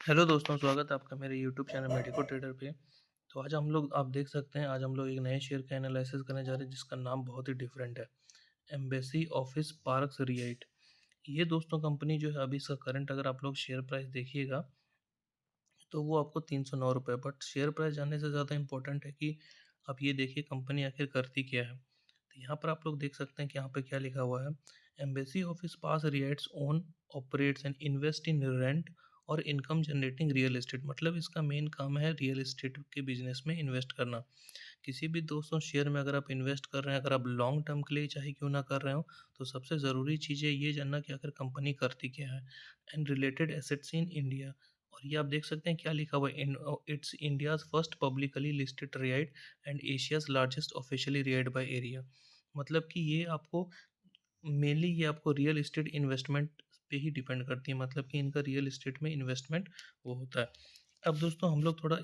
Hello दोस्तों, स्वागत है आपका मेरे यूट्यूब चैनल मेडिको ट्रेडर पे। तो आज हम लोग आप देख सकते हैं, आज हम लोग एक नए शेयर का एनालिसिस करने जा रहे हैं जिसका नाम बहुत ही डिफरेंट है। Embassy office parks रिएट। ये दोस्तों कंपनी जो है, अभी इसका करंट अगर आप लोग शेयर प्राइस देखिएगा तो वो आपको 309 रुपये। बट शेयर प्राइस जानने से ज़्यादा इंपॉर्टेंट है कि आप ये देखिए कंपनी आखिर करती क्या है। तो यहाँ पर आप लोग देख सकते हैं कि यहाँ पे क्या लिखा हुआ है। Embassy Office Parks REITs own operates and invest in rent और इनकम जनरेटिंग रियल एस्टेट। मतलब इसका मेन काम है रियल एस्टेट के बिजनेस में इन्वेस्ट करना। किसी भी दोस्तों शेयर में अगर आप इन्वेस्ट कर रहे हैं, अगर आप लॉन्ग टर्म के लिए चाहे क्यों ना कर रहे हो, तो सबसे ज़रूरी चीज़ है ये जानना कि आखिर कंपनी करती क्या है। And related assets in India. और ये आप देख सकते हैं क्या लिखा हुआ है। It's India's first publicly listed REIT and Asia's largest officially REIT by area. मतलब कि ये आपको मेनली ये आपको रियल एस्टेट इन्वेस्टमेंट पे ही डिपेंड करती है। मतलब कि इनका रियल एस्टेट में इन्वेस्टमेंट वो होता है। अब दोस्तों हम लोग थोड़ा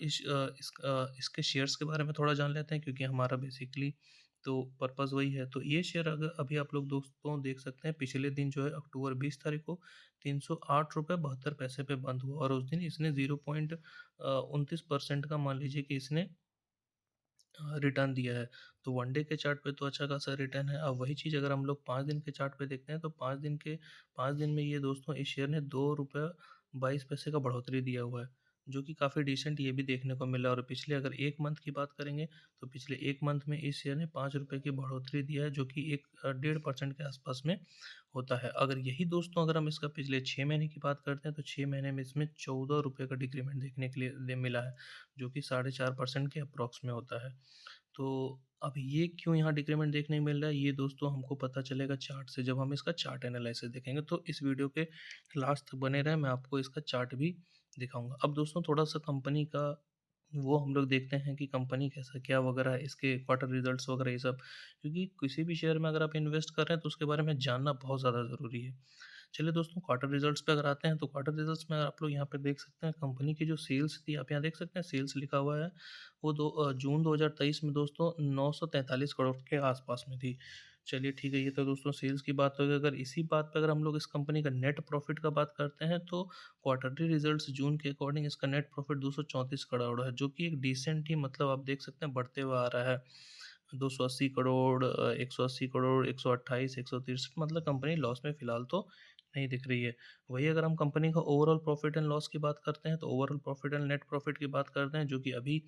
इसके शेयर्स के बारे में थोड़ा जान लेते हैं, क्योंकि हमारा बेसिकली तो पर्पज़ वही है। तो ये शेयर अगर अभी आप लोग दोस्तों देख सकते हैं, पिछले दिन जो है अक्टूबर 20 तारीख को 308 रुपये 72 पैसे पे बंद हुआ, और उस दिन इसने 0.29% का मान लीजिए कि इसने रिटर्न दिया है। तो वन डे के चार्ट पे तो अच्छा खासा रिटर्न है। अब वही चीज़ अगर हम लोग 5 दिन के चार्ट पे देखते हैं, तो 5 दिन में ये दोस्तों इस शेयर ने 2 रुपये 22 पैसे का बढ़ोतरी दिया हुआ है, जो कि काफ़ी डिसेंट ये भी देखने को मिला। और पिछले अगर 1 मंथ की बात करेंगे, तो पिछले 1 मंथ में इस शेयर ने 5 रुपये की बढ़ोतरी दिया है, जो कि एक 1.5% के आसपास में होता है। अगर यही दोस्तों अगर हम इसका पिछले 6 महीने की बात करते हैं, तो 6 महीने में इसमें 14 रुपये का डिक्रीमेंट देखने के लिए मिला है, जो कि 4.5% के अप्रॉक्स में होता है। तो अब ये क्यों यहाँ डिक्रीमेंट देखने को मिल रहा है, ये दोस्तों हमको पता चलेगा चार्ट से, जब हम इसका चार्ट एनालिसिस देखेंगे। तो इस वीडियो के लास्ट तक बने रहें, मैं आपको इसका चार्ट भी दिखाऊँगा। अब दोस्तों थोड़ा-सा कंपनी का वो हम लोग देखते हैं कि कंपनी कैसा क्या वगैरह है, इसके क्वार्टर रिजल्ट्स वगैरह ये सब। क्योंकि किसी भी शेयर में अगर आप इन्वेस्ट कर रहे हैं, तो उसके बारे में जानना बहुत ज़्यादा ज़रूरी है। चलिए दोस्तों, क्वार्टर रिजल्ट्स पे अगर आते हैं, तो क्वार्टर रिजल्ट्स में आप लोग यहाँ पे देख सकते हैं कंपनी की जो सेल्स थी, आप यहाँ देख सकते हैं सेल्स लिखा हुआ है। वो जून 2023 में दोस्तों 943 करोड़ के आसपास में थी। चलिए ठीक है, ये तो दोस्तों सेल्स की बात हो गई। अगर इसी बात पे अगर हम लोग इस कंपनी का नेट प्रॉफिट का बात करते हैं, तो क्वार्टरली रिजल्ट्स जून के अकॉर्डिंग इसका नेट प्रॉफिट 234 करोड़ है, जो कि एक डिसेंट ही मतलब आप देख सकते हैं बढ़ते हुए आ रहा है। 280 करोड़, 180 करोड़, 128, 163, मतलब कंपनी लॉस में फ़िलहाल तो नहीं दिख रही है। वही अगर हम कंपनी का ओवरऑल प्रॉफ़िट एंड लॉस की बात करते हैं, तो overall profit and net profit की बात करते हैं, जो कि अभी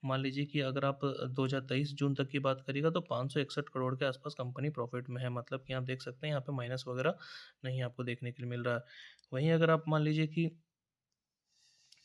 मान लीजिए कि अगर आप 2023 जून तक की बात करिएगा, तो 561 करोड़ के आसपास कंपनी प्रॉफ़िट में है। मतलब कि आप देख सकते हैं यहाँ पे माइनस वगैरह नहीं आपको देखने के लिए मिल रहा है। वहीं अगर आप मान लीजिए कि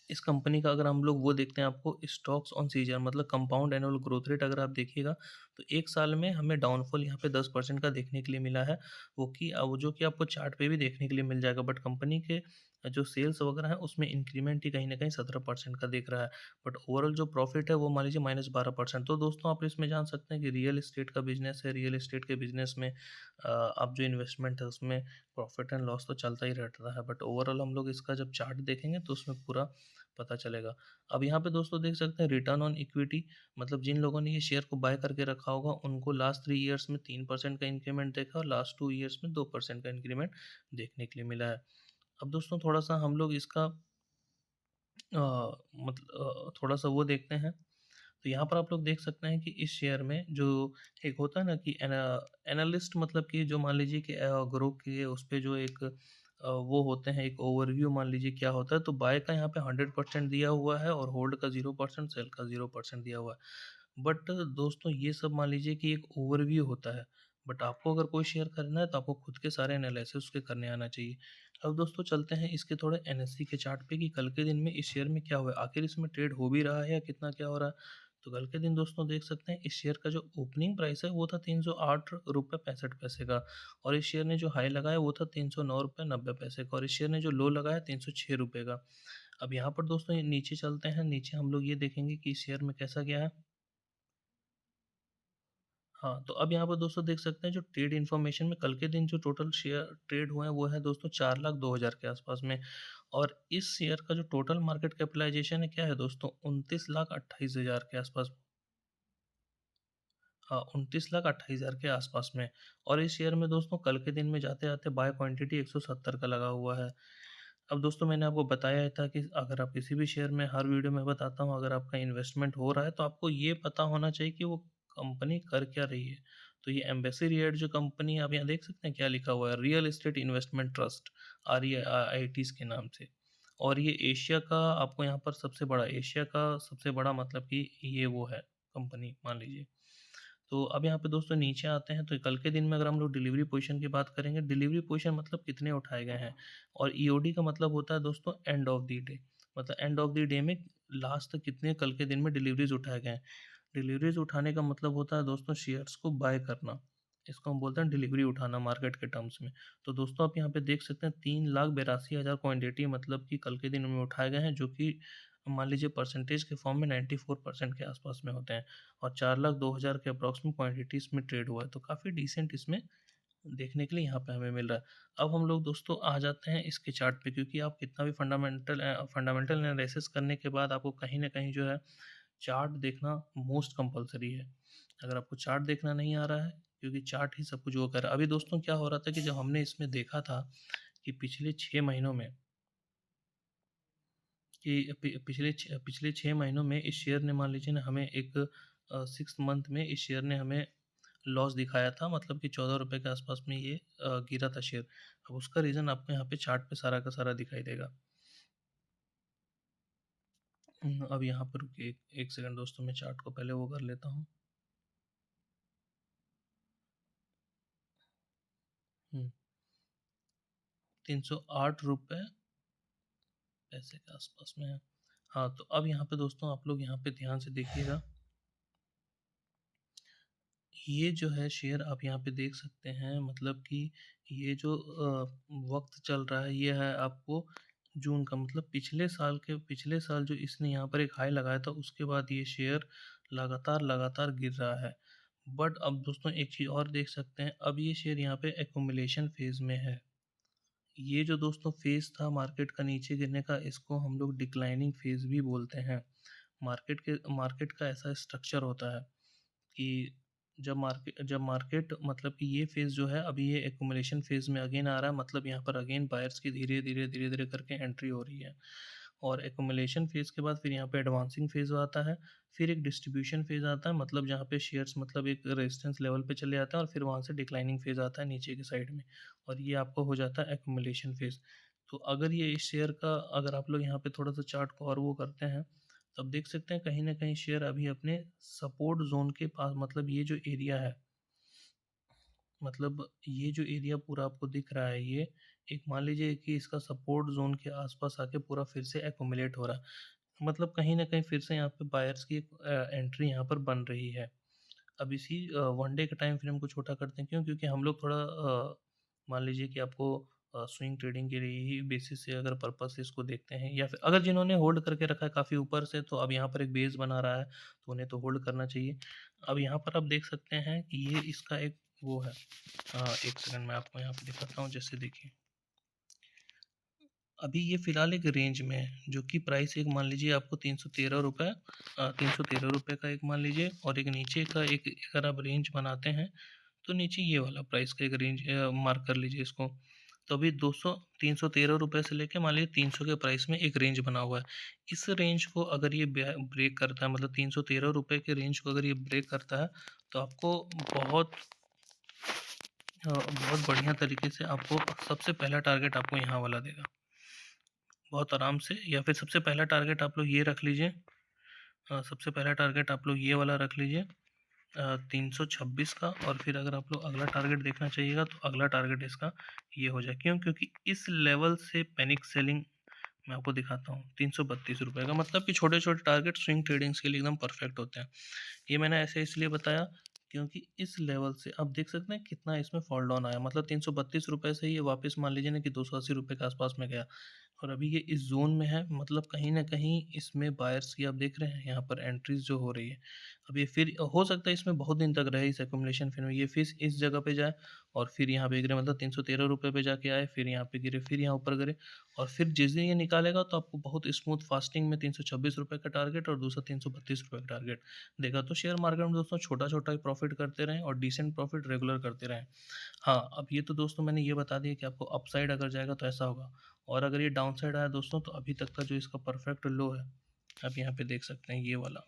इस कंपनी का अगर हम लोग वो देखते हैं, आपको स्टॉक्स ऑन सीजन मतलब कंपाउंड एनुअल ग्रोथ रेट अगर आप देखिएगा, तो 1 साल में हमें डाउनफॉल यहाँ पे 10% का देखने के लिए मिला है। वो जो कि आपको चार्ट पे भी देखने के लिए मिल जाएगा। बट कंपनी के जो सेल्स वगैरह है, उसमें इंक्रीमेंट ही कहीं न कहीं 17% का दिख रहा है। बट ओवरऑल जो प्रॉफिट है वो मान लीजिए -12%। तो दोस्तों आप इसमें जान सकते हैं कि रियल एस्टेट का बिज़नेस है, रियल एस्टेट के बिज़नेस में आप जो इन्वेस्टमेंट है उसमें प्रॉफिट एंड लॉस तो चलता ही रहता है। बट ओवरऑल हम लोग इसका जब चार्ट देखेंगे, तो उसमें पूरा पता चलेगा। अब यहाँ पे दोस्तों देख सकते हैं रिटर्न ऑन इक्विटी, मतलब जिन लोगों ने ये शेयर को बाय करके रखा होगा, उनको लास्ट 3 ईयर्स में 3% का इंक्रीमेंट देखा, और लास्ट 2 ईयर्स में 2% का इंक्रीमेंट देखने के लिए मिला है। अब दोस्तों थोड़ा-सा हम लोग इसका थोड़ा-सा वो देखते हैं। तो यहाँ पर आप लोग देख सकते हैं कि इस शेयर में जो एक होता है ना कि एनालिस्ट, मतलब कि जो मान लीजिए कि ग्रो के उस पे जो एक वो होते हैं, एक ओवरव्यू मान लीजिए क्या होता है। तो बाय का यहाँ पे 100% दिया हुआ है, और होल्ड का 0%, सेल का 0% दिया हुआ है। बट दोस्तों ये सब मान लीजिए कि एक ओवरव्यू होता है। बट आपको अगर कोई शेयर करना है, तो आपको खुद के सारे एनालिसिस उसके करने आना चाहिए। अब दोस्तों चलते हैं इसके थोड़े एनएससी के चार्ट पे, कि कल के दिन में इस शेयर में क्या हुआ है, आखिर इसमें ट्रेड हो भी रहा है या कितना क्या हो रहा है। तो कल के दिन दोस्तों देख सकते हैं इस शेयर का जो ओपनिंग प्राइस है वो था 308 रुपये 65 पैसे का, और इस शेयर ने जो हाई लगाया वो था 309 रुपये 90 पैसे का, और इस शेयर ने जो लो लगाया 306 रुपये का। अब यहाँ पर दोस्तों ये नीचे चलते हैं, नीचे हम लोग ये देखेंगे कि इस शेयर में कैसा गया है। हाँ, तो अब यहाँ पर दोस्तों देख सकते हैं जो ट्रेड इन्फॉर्मेशन में कल के दिन जो टोटल शेयर ट्रेड हुए हैं, वो है दोस्तों 4,02,000 के आसपास में। और इस शेयर का जो टोटल मार्केट कैपिटलाइजेशन है क्या है दोस्तों, 29,28,000 के आसपास। हाँ, 29,28,000 के आसपास में। और इस शेयर में दोस्तों कल के दिन में जाते-जाते बाय क्वांटिटी 170 का लगा हुआ है। अब दोस्तों मैंने आपको बताया ही था कि अगर आप किसी भी शेयर में हर वीडियो में बताता हूँ अगर आपका इन्वेस्टमेंट हो रहा है तो आपको ये पता होना चाहिए कि वो कंपनी कर क्या रही है। तो ये एम्बेसी रिएट जो कंपनी है आप यहाँ देख सकते हैं क्या लिखा हुआ है real estate investment trust REITs के नाम से। और ये एशिया का आपको यहाँ पर सबसे बड़ा एशिया का सबसे बड़ा मतलब कि ये वो है कंपनी मान लीजिए। तो अब यहाँ पे दोस्तों नीचे आते हैं तो कल के दिन में अगर हम लोग डिलीवरी पोजीशन की बात करेंगे, डिलीवरी पोजीशन मतलब कितने उठाए गए हैं और ईओडी का मतलब होता है दोस्तों एंड ऑफ द डे, मतलब एंड ऑफ द डे में लास्ट तक कितने कल के दिन में डिलीवरीज उठाए गए हैं। डिलीवरीज उठाने का मतलब होता है दोस्तों शेयर्स को बाय करना, इसको हम बोलते हैं डिलीवरी उठाना मार्केट के टर्म्स में। तो दोस्तों आप यहाँ पे देख सकते हैं 3,82,000 क्वांटिटी मतलब कि कल के दिन में उठाए गए हैं जो कि मान लीजिए परसेंटेज के फॉर्म में 94% के आसपास में होते हैं और 4,02,000 के अप्रॉक्सिमेट क्वांटिटी इसमें ट्रेड हुआ है, तो काफ़ी डिसेंट इसमें देखने के लिए यहाँ पे हमें मिल रहा है। अब हम लोग दोस्तों आ जाते हैं इसके चार्ट पे क्योंकि आप कितना भी फंडामेंटल एनालिसिस करने के बाद आपको कहीं न कहीं जो है चार्ट देखना मोस्ट कंपल्सरी है। अगर आपको चार्ट देखना नहीं आ रहा है क्योंकि चार्ट ही सब कुछ वो कर रहा है। अभी दोस्तों क्या हो रहा था कि जब हमने इसमें देखा था कि पिछले 6 महीनों में कि पिछले 6 महीनों में इस शेयर ने मान लीजिए ना हमें एक 6th मंथ में इस शेयर ने हमें लॉस दिखाया था मतलब कि ₹14 के आसपास में ये गिरा था शेयर। अब उसका रीज़न आपको यहाँ पे चार्ट पे सारा का सारा दिखाई देगा। अब यहाँ पर रुकिए 1 सेकंड दोस्तों मैं चार्ट को पहले वो कर लेता हूँ। हुँ, ₹308 पैसे के आसपास में है। हाँ, तो अब यहाँ पे दोस्तों आप लोग यहाँ पे ध्यान से देखिएगा। ये जो है शेयर आप यहाँ पे देख सकते हैं मतलब कि ये जो वक़्त चल रहा है ये है आपको जून का मतलब पिछले साल जो इसने यहाँ पर एक हाई लगाया था उसके बाद ये शेयर लगातार गिर रहा है। बट अब दोस्तों एक चीज़ और देख सकते हैं अब ये शेयर यहाँ पे एक्यूमुलेशन फ़ेज़ में है। ये जो दोस्तों फ़ेज़ था मार्केट का नीचे गिरने का इसको हम लोग डिक्लाइनिंग फ़ेज़ भी बोलते हैं। मार्केट का ऐसा स्ट्रक्चर होता है कि जब मार्केट मतलब कि ये फ़ेज़ जो है अभी ये एक्यूमुलेशन फ़ेज़ में अगेन आ रहा है मतलब यहाँ पर अगेन बायर्स की धीरे-धीरे करके एंट्री हो रही है। और एक्यूमुलेशन फ़ेज़ के बाद फिर यहाँ पे एडवांसिंग फ़ेज़ आता है, फिर एक डिस्ट्रीब्यूशन फ़ेज़ आता है मतलब जहाँ पे शेयर्स मतलब एक रेजिस्टेंस लेवल पे चले जाते हैं और फिर वहाँ से डिक्लाइनिंग फ़ेज़ आता है नीचे की साइड में और ये आपको हो जाता है एक्यूमुलेशन फ़ेज़। तो अगर ये इस शेयर का अगर आप लोग यहाँ पे थोड़ा-सा चार्ट को और वो करते हैं, तब देख सकते हैं कहीं न कहीं शेयर अभी अपने सपोर्ट ज़ोन के पास मतलब ये जो एरिया है, मतलब ये जो एरिया पूरा आपको दिख रहा है ये, एक मान लीजिए कि इसका सपोर्ट ज़ोन के आस-पास आके पूरा फिर से एक्यूमुलेट हो रहा है। मतलब कहीं न कहीं फिर से यहाँ पे बायर्स की एक एंट्री यहाँ पर बन रही है। अब इसी 1 डे के टाइम फ्रेम को छोटा करते हैं क्यों? क्योंकि हम लोग थोड़ा मान लीजिए कि आपको स्विंग ट्रेडिंग के लिए ही बेसिस से अगर पर्पज़ से इसको देखते हैं या फिर अगर जिन्होंने होल्ड करके रखा है काफ़ी ऊपर से तो अब यहाँ पर एक बेस बना रहा है, तो उन्हें तो होल्ड करना चाहिए। अब यहाँ पर आप देख सकते हैं कि ये इसका एक वो है 1 सेकंड मैं आपको यहाँ पे दिखाता हूँ जैसे देखिए अभी ये फ़िलहाल एक रेंज में है, जो कि प्राइस एक मान लीजिए आपको ₹313 ₹313 का एक मान लीजिए और एक नीचे का एक अगर आप रेंज बनाते हैं, तो नीचे ये वाला प्राइस का एक रेंज मार्क कर लीजिए इसको। तो अभी 200 ₹313 से लेके मान लीजिए 300 के प्राइस में एक रेंज बना हुआ है। इस रेंज को अगर ये ब्रेक करता है मतलब ₹313 के रेंज को अगर ये ब्रेक करता है, तो आपको बहुत बढ़िया तरीके से आपको सबसे पहला टारगेट आपको यहाँ वाला देगा। बहुत आराम से या फिर सबसे पहला टारगेट आप लोग ये रख लीजिए सबसे पहला टारगेट आप लोग ये वाला रख लीजिए 326 का और फिर अगर आप लोग अगला टारगेट देखना चाहिएगा तो अगला टारगेट इसका ये हो जाए क्यों? क्योंकि इस लेवल से पैनिक सेलिंग मैं आपको दिखाता हूँ ₹332 का मतलब कि छोटे-छोटे टारगेट स्विंग ट्रेडिंग्स के लिए एकदम परफेक्ट होते हैं। ये मैंने ऐसे इसलिए बताया क्योंकि इस लेवल से आप देख सकते हैं कितना इसमें फॉल डाउन आया मतलब ₹332 से ये वापस मान लीजिए ना कि ₹280 के आसपास में गया और अभी ये इस ज़ोन में है मतलब कहीं न कहीं इसमें बायर्स की आप देख रहे हैं यहाँ पर एंट्रीज़ जो हो रही है। अब ये फिर हो सकता है इसमें बहुत दिन तक रहे इस एक्यूमुलेशन फिर में ये फिर इस जगह पे जाए और फिर यहाँ पे गिरे मतलब ₹313 पे जाके आए, फिर यहाँ पे गिरे, फिर यहाँ ऊपर गिरे और फिर जिस दिन ये निकालेगा तो आपको बहुत स्मूथ फास्टिंग में ₹326 का टारगेट और दूसरा ₹332 का टारगेट देगा। तो शेयर मार्केट में दोस्तों छोटा-छोटा ही प्रॉफ़िट करते रहें और डिसेंट प्रॉफ़िट रेगुलर करते रहें। हाँ, अब ये तो दोस्तों मैंने ये बता दिया कि आपको अपसाइड अगर जाएगा तो ऐसा होगा और अगर ये डाउन साइड आया दोस्तों, तो अभी तक का जो इसका परफेक्ट लो है, आप यहाँ पे देख सकते हैं ये वाला,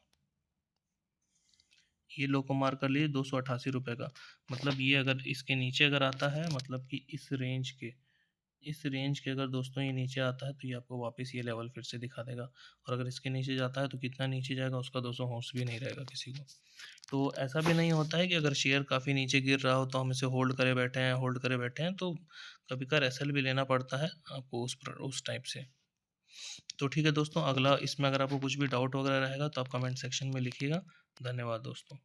ये लो को मार कर लिए 288 रुपये का। मतलब ये अगर इसके नीचे अगर आता है, मतलब कि इस रेंज के अगर दोस्तों ये नीचे आता है, तो ये आपको वापस ये लेवल फिर से दिखा देगा। और अगर इसके नीचे जाता है तो कितना नीचे जाएगा उसका दोस्तों होश भी नहीं रहेगा किसी को। तो ऐसा भी नहीं होता है कि अगर शेयर काफ़ी नीचे गिर रहा हो तो हम इसे होल्ड करे बैठे हैं, तो कभी कभार एसएल भी लेना पड़ता है आपको उस टाइप से। तो ठीक है दोस्तों, अगला इसमें अगर आपको कुछ भी डाउट वगैरह रहेगा तो आप कमेंट सेक्शन में लिखिएगा। धन्यवाद दोस्तों।